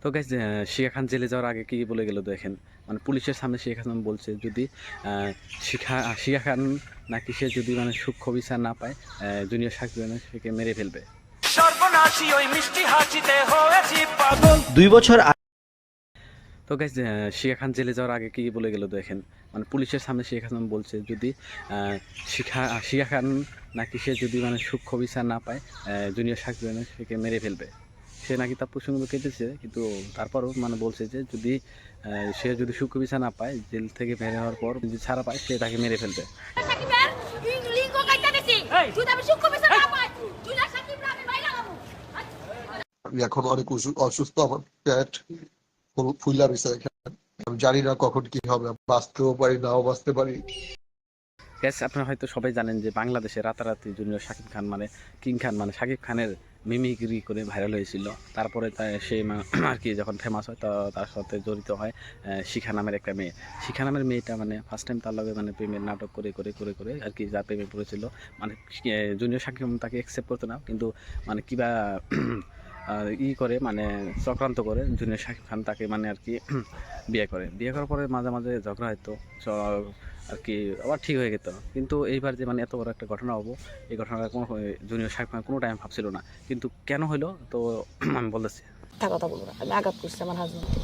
তো গাইস, শিখা খান জেলে যাওয়ার আগে কি বলে গেল দেখেন। মানে পুলিশের সামনে শিখা খান বলছে যদি শিখা খান নাকি সে যদি মানে সূক্ষ্ম বিচার না পায় জুনিয়র সাকিব সেকে মেরে ফেলবে। 2 বছর তো গাইস, শিখা খান জেলে যাওয়ার আগে কি বলে গেল দেখেন। মানে পুলিশের সামনে শিখা খান বলছে যদি শিখা খান নাকি সে যদি মানে সূক্ষ্ম বিচার না পায় জুনিয়র সাকিব সেকে মেরে ফেলবে। সে নাকি তার প্রসঙ্গ কেটেছে, কিন্তু তারপরও মানে বলছে যে যদি সে যদি সূক্ষ্ম বিচার না পায়, জেল থেকে বের হওয়ার পর যদি ছাড়া পায় সে তাকে মেরে ফেলবে। আমি এখন অনেক অসুস্থ, আমার পেট ফুলা রয়েছে। আমি জানি না কখন কি হবে, বাঁচতেও পারি নাও বাঁচতে পারি। গ্যাস, আপনারা হয়তো সবাই জানেন যে বাংলাদেশে রাতারাতি জুনিয়র শাকিব খান মানে কিং খান মানে শাকিব খানের মিমিক্রি করে ভাইরাল হয়েছিল। তারপরে সে আর কি যখন ফেমাস হয় তার সাথে জড়িত হয় শিখা নামের একটা মেয়ে। শিখা নামের মেয়েটা মানে ফার্স্ট টাইম তার লগে মানে প্রেমের নাটক করে করে করে করে আর কি যা প্রেমে পড়েছিল। মানে জুনিয়র শাকিব তাকে অ্যাকসেপ্ট করতো না, কিন্তু মানে কিবা করে মানে চক্রান্ত করে জুনিয়র শাকিব খান তাকে মানে আর কি বিয়ে করার পরে মাঝে মাঝে ঝগড়া হতো আর কি, আবার ঠিক হয়ে যেত। কিন্তু এইবার যে মানে এত বড় একটা ঘটনা হবো, এই ঘটনাটা কোনো জুনিয়র শাকিব খান কোনো টাইম ভাবছিল না, কিন্তু কেন হলো তো আমি বলতেছি। কথা বলবো না, আমি আঘাত করছি আমার হাজবেন্ডকে।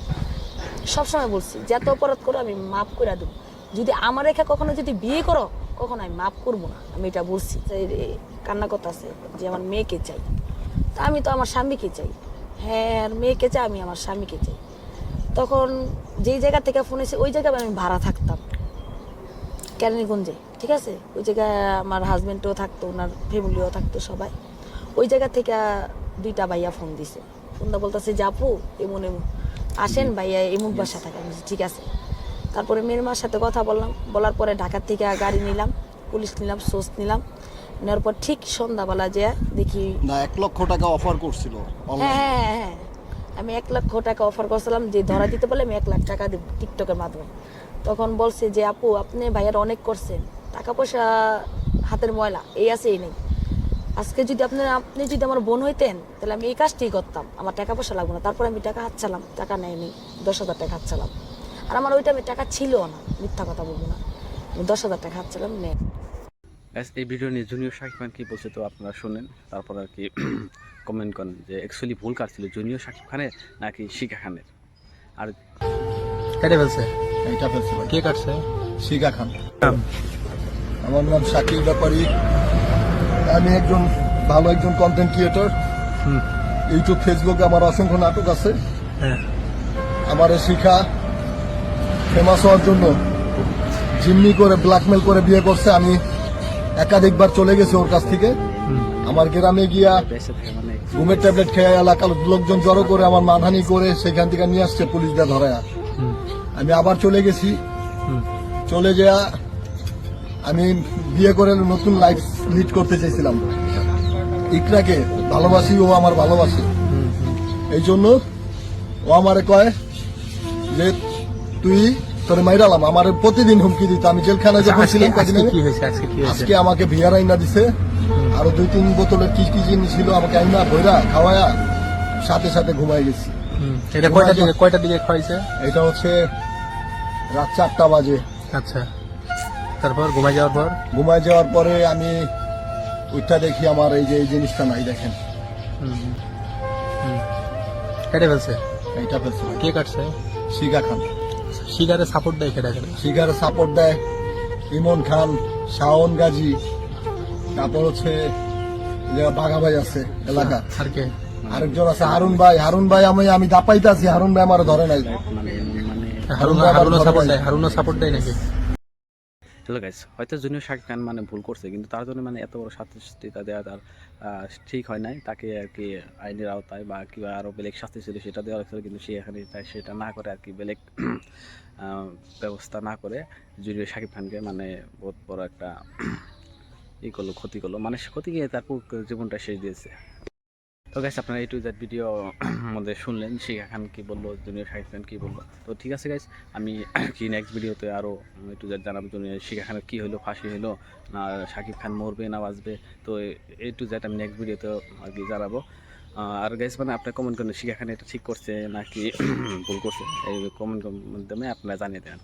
সবসময় বলছি যে এত অপরাধ করো আমি মাফ করে দেবো, যদি আমার রেখা কখনো যদি বিয়ে করো কখনো আমি মাফ করবো না। আমি এটা বলছি, কান্না কথা আছে যে আমার মেয়েকে চাই, তা আমি তো আমার স্বামীকে চাই। হ্যাঁ, আর মেয়েকে চাই, আমি আমার স্বামীকে চাই। তখন যেই জায়গা থেকে ফোন এসে ওই জায়গায় আমি ভাড়া থাকতাম কেরানীগঞ্জে, ঠিক আছে। ওই জায়গায় আমার হাজবেন্ডও থাকতো, ওনার ফ্যামিলিও থাকতো সবাই। ওই জায়গা থেকে 2টা ভাইয়া ফোন দিছে, ফোনটা বলতেছে যে আপু এমন এমন আসেন, ভাইয়া এমন বাসা থাকে। আমি ঠিক আছে। তারপরে মেয়ের মার সাথে কথা বললাম, বলার পরে ঢাকার থেকে গাড়ি নিলাম, পুলিশ নিলাম, সোর্স নিলাম। নেওয়ার পর ঠিক সন্ধ্যাবেলা যে দেখি না 1 লক্ষ টাকা অফার করছিল। হ্যাঁ, আমি 1 লক্ষ টাকা অফার করছিলাম যে ধরা দিতে পারলে আমি 1 লাখ টাকা দেবো টিকটকের মাধ্যমে। তখন বলছে যে আপু আপনি ভাইয়ার অনেক করছেন, টাকা পয়সা হাতের ময়লা এই আছে এই নেই। আজকে যদি আপনি যদি আমার বোন হইতেন তাহলে আমি এই কাজটাই করতাম, আমার টাকা পয়সা লাগবে না। তারপর আমি টাকা হাতছালাম, টাকা নেয়নি, 10,000 টাকা হাতছালাম। আর আমার ওই টাইমে টাকা ছিল না, মিথ্যা কথা বলবো না, আমি 10,000 টাকা হাতছালাম নেই। এই ভিডিও নিয়ে জুনিয়র শাকিব খান কি বলছে তো আপনারা শুনেন, তারপর আর কি কমেন্ট করেন যে অ্যাকচুয়ালি ভুল কার ছিল, জুনিয়র শাকিব খানের নাকি শিখা খানের। আর কেটে ফেলছে, এটা ফেলছিল কে কাটছে? শিখা খান। আমার নাম শাকিল ব্যাপারী, আমি একজন ভালো একজন কন্টেন্ট ক্রিয়েটর। ইউটিউব ফেসবুকে আমার অসংখ্য নাটক আছে। হ্যাঁ, আমার শিখা ফেমাস হওয়ার জন্য জিম্মি করে ব্ল্যাকমেল করে বিয়ে করছে। আমি একাধিকবার চলে গেছি ওর কাছ থেকে। আমার গ্রামে গিয়া বেঁচে থাকে মানে ঘুমের ট্যাবলেট খেয়ে এলাকার লোকজন জড়ো করে আমার মানহানি করে সেখান থেকে নিয়ে আসছে পুলিশদের ধরায়া। আমি আবার চলে গেছি, চলে যাওয়া আমি বিয়ে করে নতুন লাইফ লিড করতে চাইছিলাম। ইকরাকে ভালোবাসি, ও আমার ভালোবাসে, এই জন্য ও আমারে কয় যে তুই তোরে মাইরালাম। আমার প্রতিদিন হুমকি দিত। আমি জেলখানায় যখন ছিলাম আজকে আমাকে বিয়ার আইনা দিছে, আরো 2-3 বোতলের কি কি জিনিস ছিল আমাকে আইনা ভৈরা খাওয়ায়া সাথে সাথে ঘুমাই গেছি। এটা কয়টা দিকে খাইছে? এটা হচ্ছে রাত 4টা বাজে। আচ্ছা, তারপর ঘুমাই যাওয়ার পরে আমি ওইটা দেখি আমার এই যে এই জিনিসটা নাই, দেখেন কেটে ফেলছে। এইটা ফেলছে। কে কাটছে? শিখা খান। শিকারে সাপোর্ট দেয় কেটে গেলে? শিখারে সাপোর্ট দেয় ইমন খান, শাওন গাজী, তারপর হচ্ছে বাঘা ভাই আছে এলাকা, আর কে? আরেকজন আছে হারুন ভাই। আমি দাপাইতে আছি, হারুন ভাই আমার ধরে নাই। মানে হারুনও সাপোর্ট দেয় নাকি? হ্যালো গাইস, হয়তো জুনিয়র শাকিব খান মানে ভুল করছে, কিন্তু তার জন্য মানে এত বড় শাস্তি দেওয়া তার ঠিক হয় নাই। তাকে আর কি আইনের আওতায় বা কিংবা আরও বেলেগ শাস্তি ছিল সেটা দেওয়া হয়েছিল, কিন্তু সে এখানে সেটা না করে আর কি বেলেগ ব্যবস্থা না করে জুনিয়র শাকিব খানকে মানে বহুত বড় একটা ক্ষতি করলো, মানে ক্ষতি গিয়ে তারপর জীবনটা শেষ দিয়েছে। তো গাইস আপনারা A to Z ভিডিও মধ্যে শুনলেন শিখা খান কী বললো, জুনিয়র শাকিব খান কী বললো। তো ঠিক আছে গাইস, আমি কি নেক্সট ভিডিওতে আরও A to Z জানাবো জুনিয়র শিখা খানের কী হলো, ফাঁসি হলো না শাকিব খান মরবে না বাঁচবে। তো A to Z আমি নেক্সট ভিডিওতে আর কি জানাবো। আর গাইস মানে আপনার কমেন্ট করেন শিখা খান এটা ঠিক করছে নাকি ভুল করছে, এই কমেন্ট মাধ্যমে আপনারা জানিয়ে দেন।